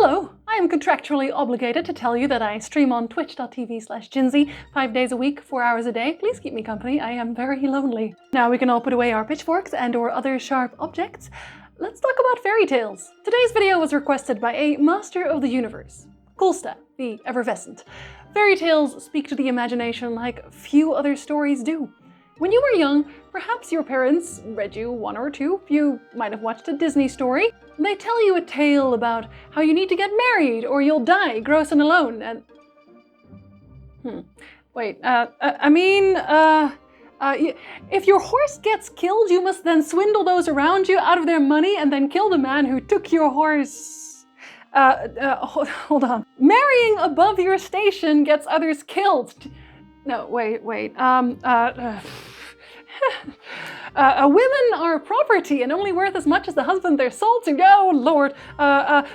Hello, I am contractually obligated to tell you that I stream on twitch.tv/Jinsey 5 days a week, 4 hours a day. Please keep me company, I am very lonely. Now we can all put away our pitchforks and or other sharp objects. Let's talk about fairy tales. Today's video was requested by a master of the universe, Koudelka, the Effervescent. Fairy tales speak to the imagination like few other stories do. When you were young, perhaps your parents read you one or two. You might have watched a Disney story. They tell you a tale about how you need to get married or you'll die gross and alone and... if your horse gets killed, you must then swindle those around you out of their money and then kill the man who took your horse. Hold on. Marrying above your station gets others killed. No, wait. Women are property and only worth as much as the husband they're sold to. Oh, Lord.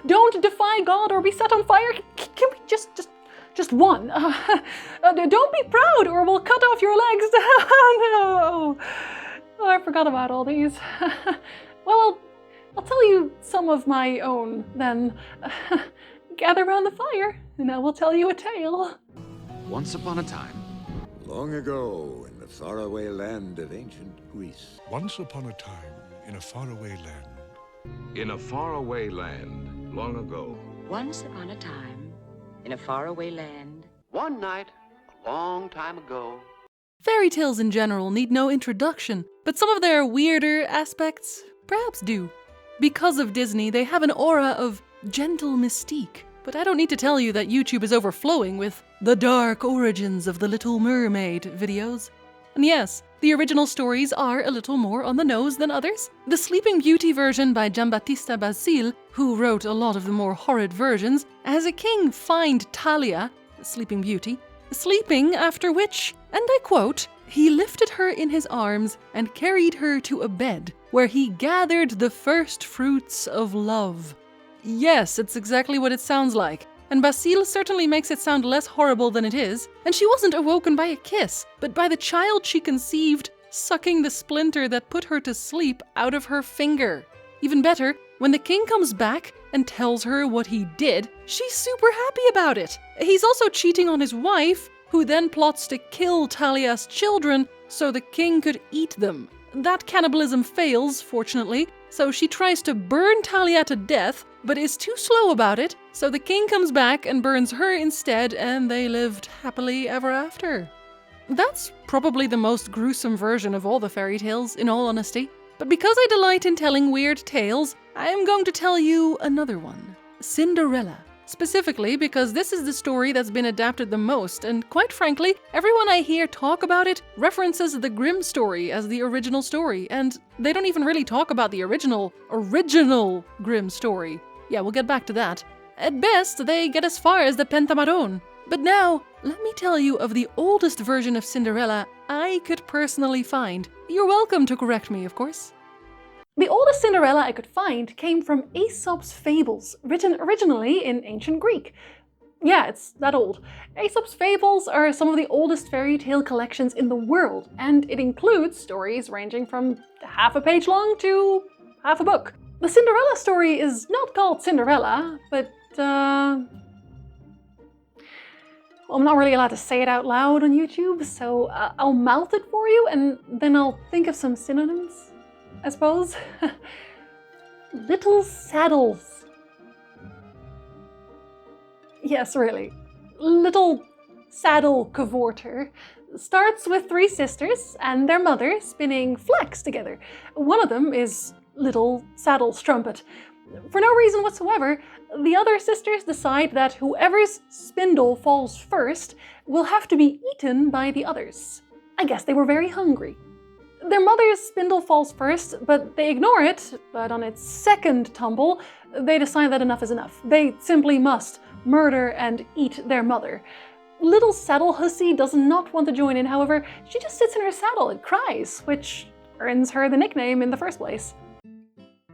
Don't defy God or be set on fire. Can we just one? Don't be proud or we'll cut off your legs. No. Oh, I forgot about all these. Well, I'll tell you some of my own then. Gather around the fire and I will tell you a tale. Once upon a time, long ago, in the faraway land of ancient Greece. Once upon a time, in a faraway land. in a faraway land, long ago. Once upon a time, in a faraway land. One night, a long time ago. Fairy tales in general need no introduction, but some of their weirder aspects perhaps do. Because of Disney, they have an aura of gentle mystique. But I don't need to tell you that YouTube is overflowing with the dark origins of the Little Mermaid videos. And yes, the original stories are a little more on the nose than others. The Sleeping Beauty version by Giambattista Basile, who wrote a lot of the more horrid versions, has a king find Talia, Sleeping Beauty, sleeping, after which, and I quote, he lifted her in his arms and carried her to a bed, where he gathered the first fruits of love. Yes, it's exactly what it sounds like. And Basile certainly makes it sound less horrible than it is. And she wasn't awoken by a kiss, but by the child she conceived sucking the splinter that put her to sleep out of her finger. Even better, when the king comes back and tells her what he did, she's super happy about it. He's also cheating on his wife, who then plots to kill Talia's children so the king could eat them. That cannibalism fails, fortunately, so she tries to burn Talia to death, but is too slow about it, so the king comes back and burns her instead, and they lived happily ever after. That's probably the most gruesome version of all the fairy tales, in all honesty. But because I delight in telling weird tales, I am going to tell you another one. Cinderella. Specifically because this is the story that's been adapted the most, and quite frankly, everyone I hear talk about it references the Grimm story as the original story, and they don't even really talk about the original Grimm story. Yeah, we'll get back to that. At best, they get as far as the Pentamarron. But now, let me tell you of the oldest version of Cinderella I could personally find. You're welcome to correct me, of course. The oldest Cinderella I could find came from Aesop's Fables, written originally in ancient Greek. Yeah, it's that old. Aesop's Fables are some of the oldest fairy tale collections in the world, and it includes stories ranging from half a page long to half a book. The Cinderella story is not called Cinderella, but well, I'm not really allowed to say it out loud on YouTube, so I'll mouth it for you and then I'll think of some synonyms, I suppose. Little saddles. Yes, really. Little saddle cavorter starts with 3 sisters and their mother spinning flax together. One of them is Little Saddle Strumpet. For no reason whatsoever, the other sisters decide that whoever's spindle falls first will have to be eaten by the others. I guess they were very hungry. Their mother's spindle falls first, but they ignore it, but on its second tumble, they decide that enough is enough. They simply must murder and eat their mother. Little Saddle Hussy does not want to join in, however, she just sits in her saddle and cries, which earns her the nickname in the first place.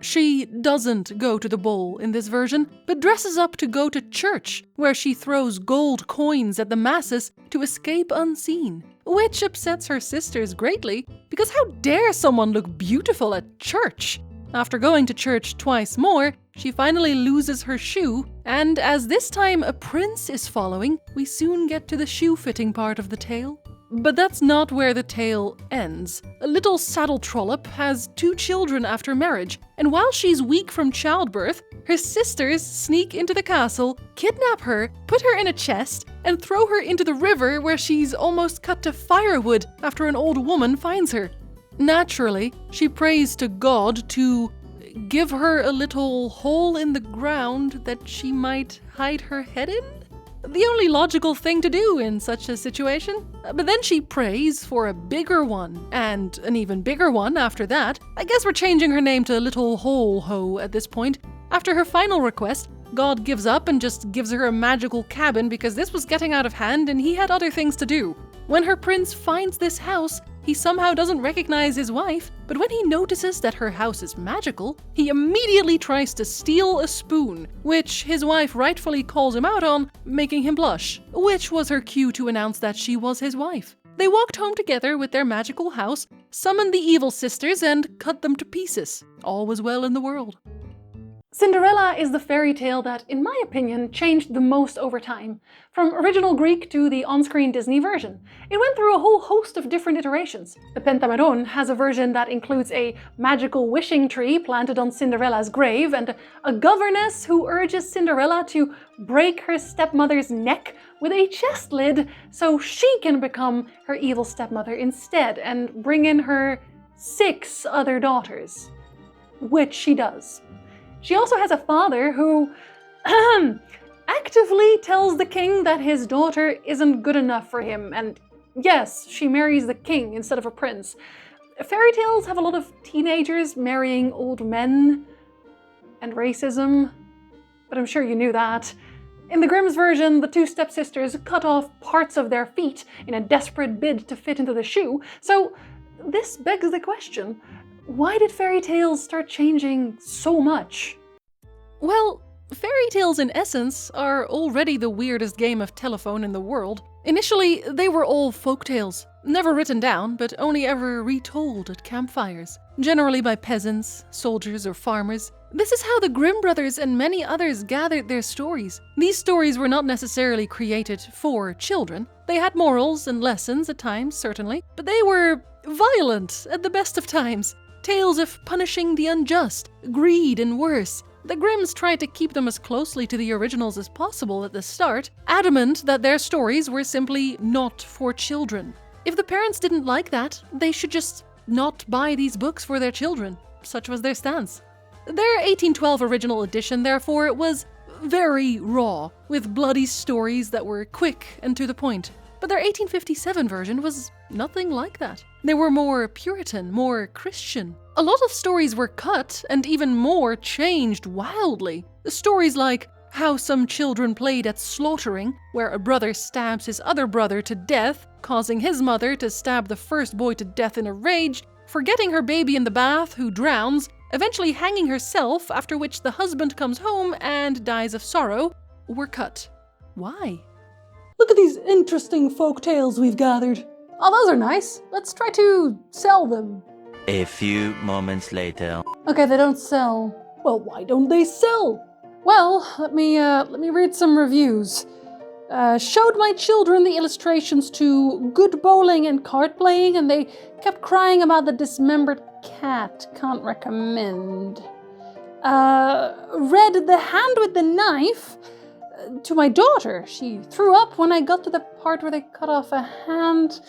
She doesn't go to the ball in this version, but dresses up to go to church, where she throws gold coins at the masses to escape unseen, which upsets her sisters greatly, because how dare someone look beautiful at church? After going to church twice more, she finally loses her shoe, and as this time a prince is following, we soon get to the shoe-fitting part of the tale. But that's not where the tale ends. A little saddle trollop has 2 children after marriage, and while she's weak from childbirth, her sisters sneak into the castle, kidnap her, put her in a chest, and throw her into the river where she's almost cut to firewood after an old woman finds her. Naturally, she prays to God to give her a little hole in the ground that she might hide her head in? The only logical thing to do in such a situation. But then she prays for a bigger one, and an even bigger one after that. I guess we're changing her name to Little Hole Ho at this point. After her final request, God gives up and just gives her a magical cabin because this was getting out of hand and he had other things to do. When her prince finds this house, he somehow doesn't recognize his wife, but when he notices that her house is magical, he immediately tries to steal a spoon, which his wife rightfully calls him out on, making him blush, which was her cue to announce that she was his wife. They walked home together with their magical house, summoned the evil sisters, and cut them to pieces. All was well in the world. Cinderella is the fairy tale that, in my opinion, changed the most over time. From original Greek to the on-screen Disney version. It went through a whole host of different iterations. The Pentameron has a version that includes a magical wishing tree planted on Cinderella's grave and a governess who urges Cinderella to break her stepmother's neck with a chest lid so she can become her evil stepmother instead and bring in her 6 other daughters. Which she does. She also has a father who actively tells the king that his daughter isn't good enough for him, and yes, she marries the king instead of a prince. Fairy tales have a lot of teenagers marrying old men and racism, but I'm sure you knew that. In the Grimm's version, the 2 stepsisters cut off parts of their feet in a desperate bid to fit into the shoe, so this begs the question. Why did fairy tales start changing so much? Well, fairy tales in essence are already the weirdest game of telephone in the world. Initially, they were all folk tales, never written down, but only ever retold at campfires, generally by peasants, soldiers, or farmers. This is how the Grimm Brothers and many others gathered their stories. These stories were not necessarily created for children. They had morals and lessons at times, certainly, but they were violent at the best of times. Tales of punishing the unjust, greed, and worse. The Grimms tried to keep them as closely to the originals as possible at the start, adamant that their stories were simply not for children. If the parents didn't like that, they should just not buy these books for their children. Such was their stance. Their 1812 original edition, therefore, was very raw, with bloody stories that were quick and to the point. But their 1857 version was nothing like that. They were more Puritan, more Christian. A lot of stories were cut, and even more changed wildly. Stories like how some children played at slaughtering, where a brother stabs his other brother to death, causing his mother to stab the first boy to death in a rage, forgetting her baby in the bath who drowns, eventually hanging herself, after which the husband comes home and dies of sorrow, were cut. Why? Look at these interesting folk tales we've gathered. Oh, those are nice. Let's try to sell them. A few moments later. Okay, they don't sell. Well, why don't they sell? Well, let me read some reviews. Showed my children the illustrations to Good Bowling and Card Playing, and they kept crying about the dismembered cat. Can't recommend. Read The Hand with the Knife to my daughter. She threw up when I got to the part where they cut off a hand.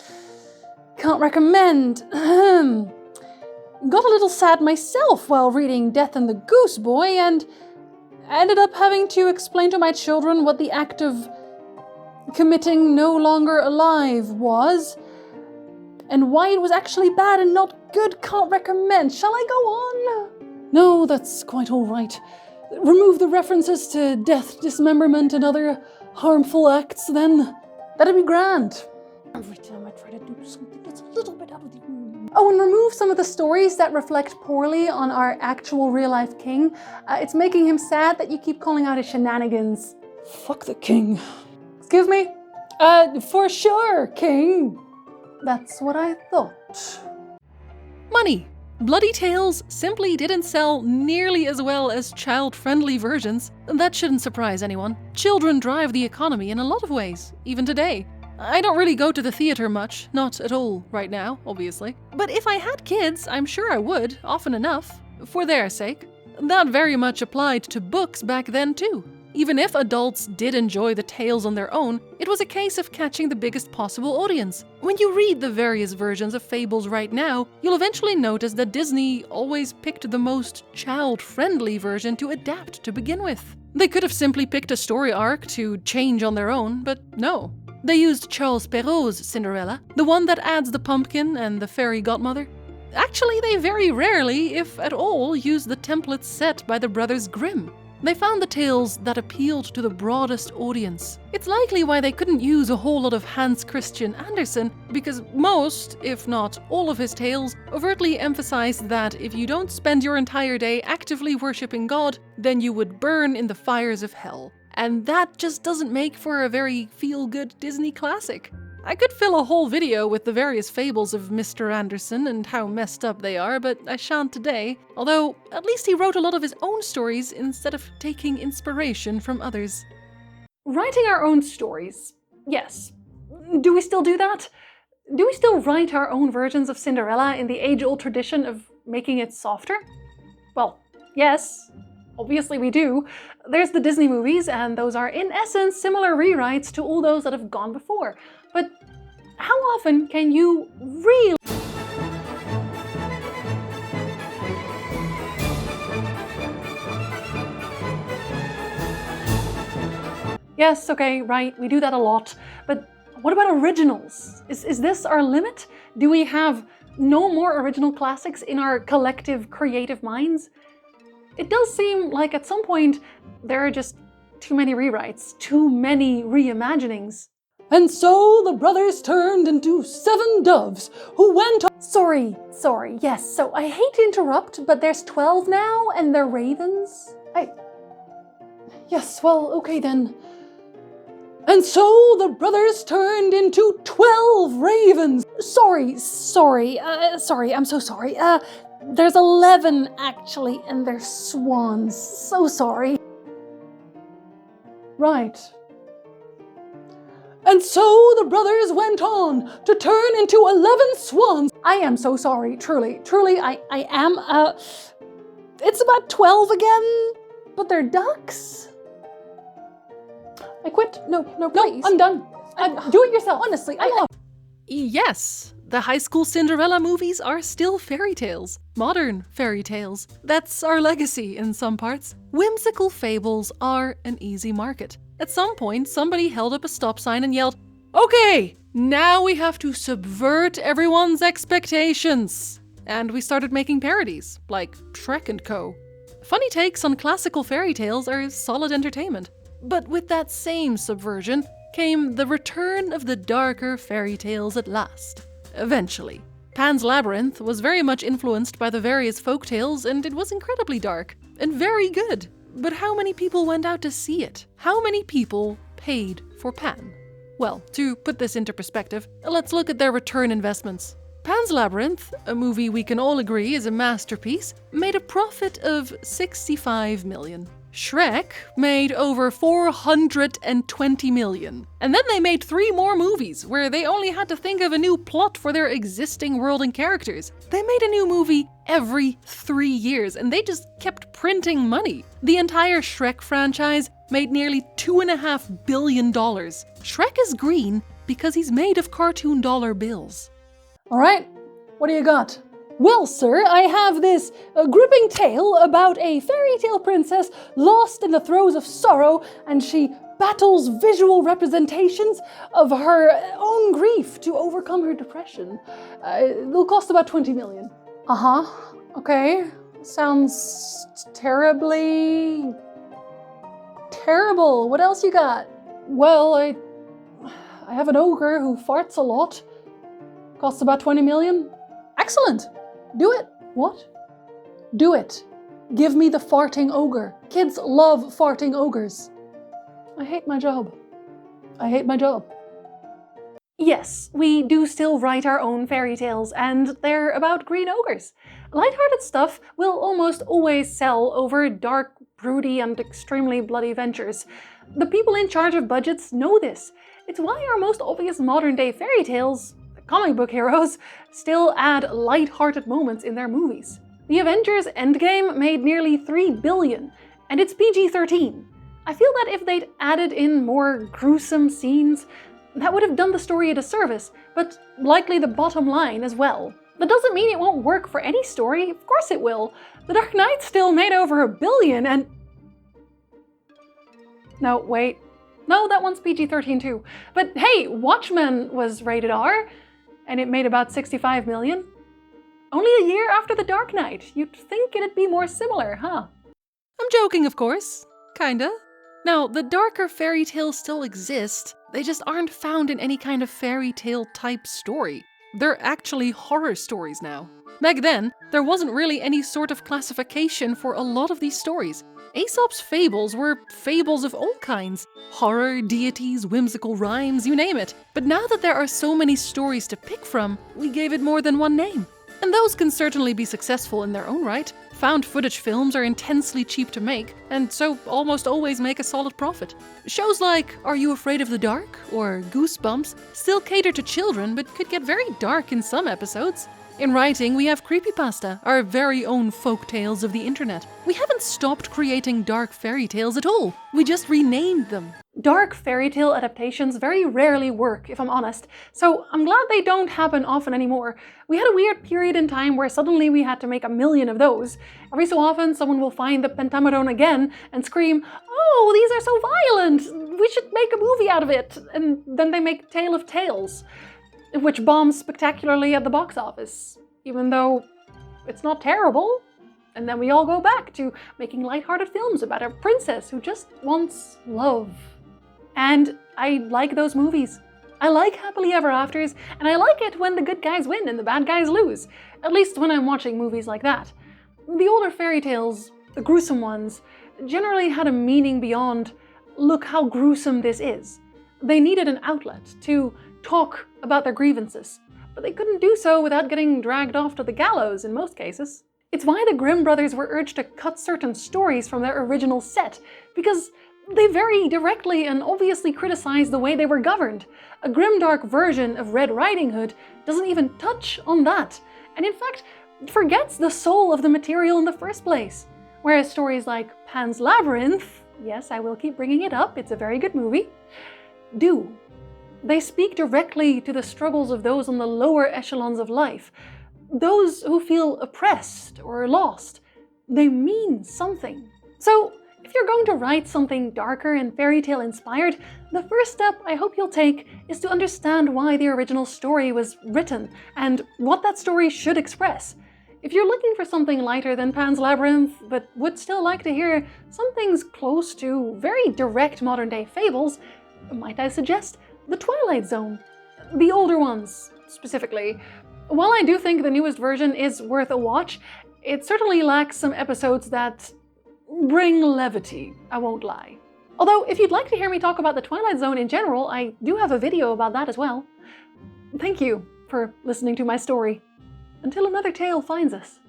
Can't recommend. Got a little sad myself while reading Death and the Goose Boy, and ended up having to explain to my children what the act of committing No Longer Alive was, and why it was actually bad and not good. Can't recommend. Shall I go on? No, that's quite all right. Remove the references to death, dismemberment, and other harmful acts, then. That'd be grand. Every time I try to do something that's a little bit out of the room. Oh, and remove some of the stories that reflect poorly on our actual real-life king. It's making him sad that you keep calling out his shenanigans. Fuck the king. Excuse me? For sure, king. That's what I thought. Money. Bloody tales simply didn't sell nearly as well as child-friendly versions. That shouldn't surprise anyone. Children drive the economy in a lot of ways, even today. I don't really go to the theater much, not at all right now, obviously. But if I had kids, I'm sure I would, often enough, for their sake. That very much applied to books back then too. Even if adults did enjoy the tales on their own, it was a case of catching the biggest possible audience. When you read the various versions of fables right now, you'll eventually notice that Disney always picked the most child-friendly version to adapt to begin with. They could have simply picked a story arc to change on their own, but no. They used Charles Perrault's Cinderella, the one that adds the pumpkin and the fairy godmother. Actually, they very rarely, if at all, use the templates set by the Brothers Grimm. They found the tales that appealed to the broadest audience. It's likely why they couldn't use a whole lot of Hans Christian Andersen, because most, if not all of his tales, overtly emphasized that if you don't spend your entire day actively worshipping God, then you would burn in the fires of hell. And that just doesn't make for a very feel-good Disney classic. I could fill a whole video with the various fables of Mr. Andersen and how messed up they are, but I shan't today. Although, at least he wrote a lot of his own stories instead of taking inspiration from others. Writing our own stories. Yes. Do we still do that? Do we still write our own versions of Cinderella in the age-old tradition of making it softer? Well, yes. Obviously we do. There's the Disney movies, and those are in essence similar rewrites to all those that have gone before. But how often can you really... Yes, okay, right, we do that a lot. But what about originals? Is this our limit? Do we have no more original classics in our collective creative minds? It does seem like at some point there are just too many rewrites, too many reimaginings. And so the brothers turned into 7 doves who went on... Sorry, yes, so I hate to interrupt, but there's 12 now and they're ravens? Yes, well, okay then. And so the brothers turned into 12 ravens. Sorry, I'm so sorry. There's 11 actually, and they're swans. So sorry. Right. And so the brothers went on to turn into 11 swans. I am so sorry, truly, I am. It's about 12 again, but they're ducks. I quit. No, please. No, I'm done. Do it yourself. Honestly, I'm off. Yes, the high school Cinderella movies are still fairy tales. Modern fairy tales. That's our legacy in some parts. Whimsical fables are an easy market. At some point, somebody held up a stop sign and yelled, "Okay, now we have to subvert everyone's expectations." And we started making parodies, like Shrek and Co. Funny takes on classical fairy tales are solid entertainment. But with that same subversion came the return of the darker fairy tales at last. Eventually. Pan's Labyrinth was very much influenced by the various folk tales, and it was incredibly dark and very good. But how many people went out to see it? How many people paid for Pan? Well, to put this into perspective, let's look at their return investments. Pan's Labyrinth, a movie we can all agree is a masterpiece, made a profit of 65 million. Shrek made over 420 million. And then they made 3 more movies, where they only had to think of a new plot for their existing world and characters. They made a new movie every 3 years, and they just kept printing money. The entire Shrek franchise made nearly $2.5 billion. Shrek is green because he's made of cartoon dollar bills. All right, what do you got? Well, sir, I have this gripping tale about a fairy tale princess lost in the throes of sorrow, and she battles visual representations of her own grief to overcome her depression. It'll cost about 20 million. Okay. Sounds terribly... terrible. What else you got? Well, I have an ogre who farts a lot. Costs about 20 million. Excellent. Do it. What? Do it. Give me the farting ogre. Kids love farting ogres. I hate my job. Yes, we do still write our own fairy tales, and they're about green ogres. Lighthearted stuff will almost always sell over dark, broody, and extremely bloody ventures. The people in charge of budgets know this. It's why our most obvious modern-day fairy tales, the comic book heroes, still add lighthearted moments in their movies. The Avengers Endgame made nearly $3 billion, and it's PG-13. I feel that if they'd added in more gruesome scenes, that would have done the story a disservice, but likely the bottom line as well. That doesn't mean it won't work for any story, of course it will. The Dark Knight still made over $1 billion and... No, wait. No, that one's PG-13 too. But hey, Watchmen was rated R, and it made about $65 million. Only a year after The Dark Knight. You'd think it'd be more similar, huh? I'm joking, of course. Kinda. Now, the darker fairy tales still exist, they just aren't found in any kind of fairy tale type story. They're actually horror stories now. Back then, there wasn't really any sort of classification for a lot of these stories. Aesop's fables were fables of all kinds. Horror, deities, whimsical rhymes, you name it. But now that there are so many stories to pick from, we gave it more than one name. And those can certainly be successful in their own right. Found footage films are intensely cheap to make, and so almost always make a solid profit. Shows like Are You Afraid of the Dark? Or Goosebumps still cater to children, but could get very dark in some episodes. In writing, we have creepypasta, our very own folk tales of the internet. We haven't stopped creating dark fairy tales at all, we just renamed them. Dark fairy tale adaptations very rarely work, if I'm honest, so I'm glad they don't happen often anymore. We had a weird period in time where suddenly we had to make 1 million of those. Every so often, someone will find the Pentamerone again and scream, "Oh, these are so violent! We should make a movie out of it!" And then they make Tale of Tales, which bombs spectacularly at the box office, even though it's not terrible. And then we all go back to making lighthearted films about a princess who just wants love. And I like those movies. I like Happily Ever Afters, and I like it when the good guys win and the bad guys lose. At least when I'm watching movies like that. The older fairy tales, the gruesome ones, generally had a meaning beyond, look how gruesome this is. They needed an outlet to talk about their grievances, but they couldn't do so without getting dragged off to the gallows in most cases. It's why the Grimm brothers were urged to cut certain stories from their original set, because they very directly and obviously criticize the way they were governed. A grimdark version of Red Riding Hood doesn't even touch on that, and in fact forgets the soul of the material in the first place. Whereas stories like Pan's Labyrinth, yes, I will keep bringing it up, it's a very good movie, do. They speak directly to the struggles of those on the lower echelons of life, those who feel oppressed or lost. They mean something. So, if you're going to write something darker and fairy tale inspired, the first step I hope you'll take is to understand why the original story was written and what that story should express. If you're looking for something lighter than Pan's Labyrinth, but would still like to hear some things close to very direct modern-day fables, might I suggest The Twilight Zone? The older ones, specifically. While I do think the newest version is worth a watch, it certainly lacks some episodes that bring levity, I won't lie. Although, if you'd like to hear me talk about the Twilight Zone in general, I do have a video about that as well. Thank you for listening to my story. Until another tale finds us.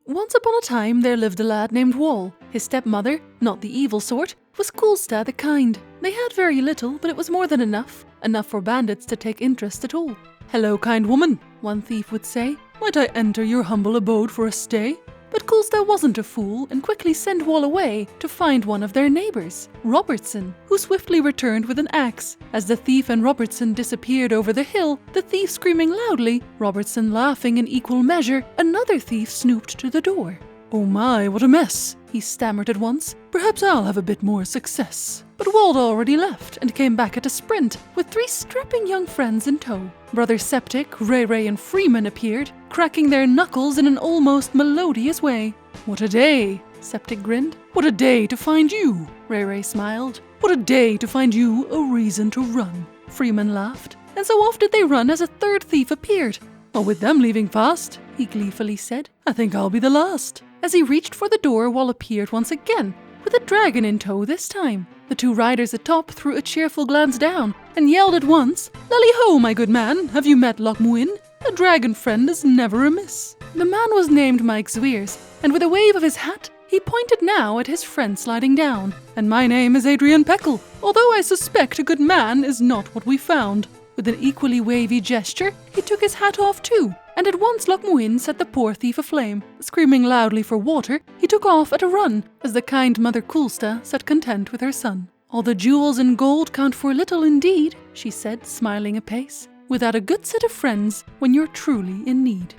Once upon a time, there lived a lad named Wall. His stepmother, not the evil sort, was Koudelka the kind. They had very little, but it was more than enough. Enough for bandits to take interest at all. "Hello, kind woman," one thief would say. "Might I enter your humble abode for a stay?" But Koudelka wasn't a fool and quickly sent Wall away to find one of their neighbors, Robertson, who swiftly returned with an axe. As the thief and Robertson disappeared over the hill, the thief screaming loudly, Robertson laughing in equal measure, another thief snooped to the door. "Oh my, what a mess," he stammered at once. "Perhaps I'll have a bit more success." But Wald already left and came back at a sprint with 3 strapping young friends in tow. Brothers Septic, Ray and Freeman appeared, cracking their knuckles in an almost melodious way. "What a day," Septic grinned. "What a day to find you," Ray smiled. "What a day to find you a reason to run," Freeman laughed. And so off did they run as a 3rd thief appeared. "Well, with them leaving fast," he gleefully said, "I think I'll be the last." As he reached for the door, Wall appeared once again, with a dragon in tow this time. The 2 riders atop threw a cheerful glance down and yelled at once, "Lally ho, my good man, have you met Loch Muin? A dragon friend is never amiss." The man was named Mike Zweers, and with a wave of his hat, he pointed now at his friend sliding down. And my name is Adrian Peckle, although I suspect a good man is not what we found. With an equally wavy gesture, he took his hat off too, and at once Loch Muin set the poor thief aflame. Screaming loudly for water, he took off at a run, as the kind Mother Kulsta sat content with her son. All the jewels and gold count for little indeed, she said, smiling apace, without a good set of friends when you're truly in need.